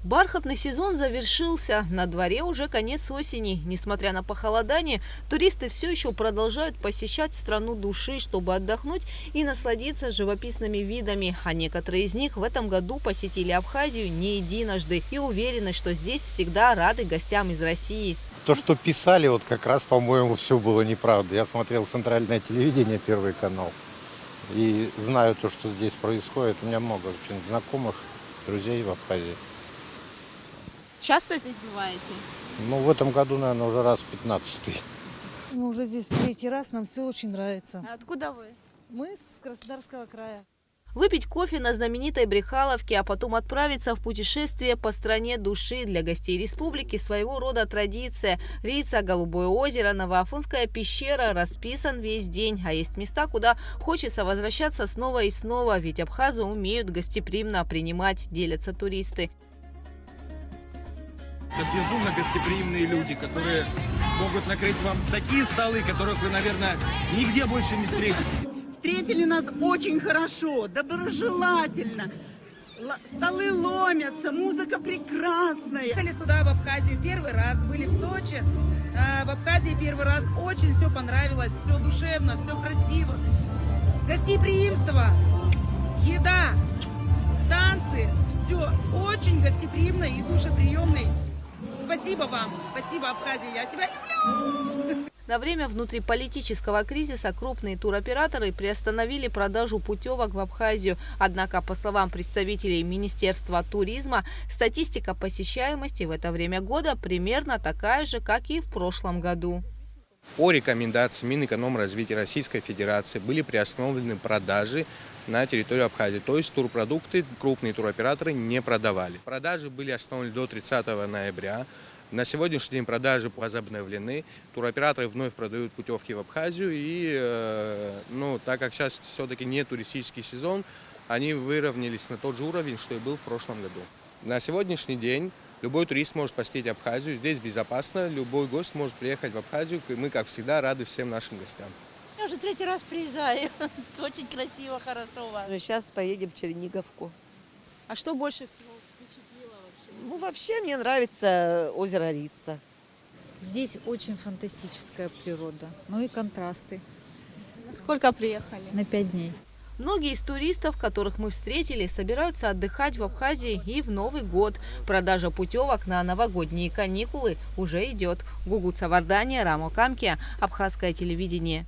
Бархатный сезон завершился, на дворе уже конец осени. Несмотря на похолодание, туристы все еще продолжают посещать страну души, чтобы отдохнуть и насладиться живописными видами. А некоторые из них в этом году посетили Абхазию не единожды и уверены, что здесь всегда рады гостям из России. То, что писали, вот как раз, по-моему, все было неправда. Я смотрел центральное телевидение, Первый канал, и знаю то, что здесь происходит. У меня много очень знакомых, друзей в Абхазии. Часто здесь бываете? Ну, в этом году, наверное, уже раз 15-й. Мы уже здесь третий раз, нам все очень нравится. А откуда вы? Мы с Краснодарского края. Выпить кофе на знаменитой Брехаловке, а потом отправиться в путешествие по стране души. Для гостей республики своего рода традиция. Рица, Голубое озеро, Новоафонская пещера расписан весь день. А есть места, куда хочется возвращаться снова и снова, ведь абхазы умеют гостеприимно принимать, делятся туристы. Это безумно гостеприимные люди, которые могут накрыть вам такие столы, которых вы, наверное, нигде больше не встретите. Встретили нас очень хорошо, доброжелательно. Столы ломятся, музыка прекрасная. Ехали сюда, в Абхазию, первый раз, были в Сочи. В Абхазии первый раз, очень все понравилось, все душевно, все красиво. Гостеприимство, еда, танцы, все очень гостеприимно и душеприемный. Спасибо вам, спасибо, Абхазия, я тебя люблю! На время внутриполитического кризиса крупные туроператоры приостановили продажу путевок в Абхазию. Однако, по словам представителей Министерства туризма, статистика посещаемости в это время года примерно такая же, как и в прошлом году. По рекомендации Минэкономразвития Российской Федерации были приостановлены продажи на территорию Абхазии. То есть турпродукты крупные туроператоры не продавали. Продажи были остановлены до 30 ноября. На сегодняшний день продажи возобновлены. Туроператоры вновь продают путевки в Абхазию. И так как сейчас все-таки не туристический сезон, они выровнялись на тот же уровень, что и был в прошлом году. На сегодняшний день любой турист может посетить Абхазию. Здесь безопасно. Любой гость может приехать в Абхазию. И мы, как всегда, рады всем нашим гостям. Я уже третий раз приезжаю. Очень красиво, хорошо. Сейчас поедем в Черниговку. А что больше всего впечатлило вообще? Ну, вообще мне нравится озеро Рица. Здесь очень фантастическая природа, ну и контрасты. Сколько приехали? На 5 дней. Многие из туристов, которых мы встретили, собираются отдыхать в Абхазии и в Новый год. Продажа путевок на новогодние каникулы уже идет. Гугуца Вардания, Рамо Камкия, Абхазское телевидение.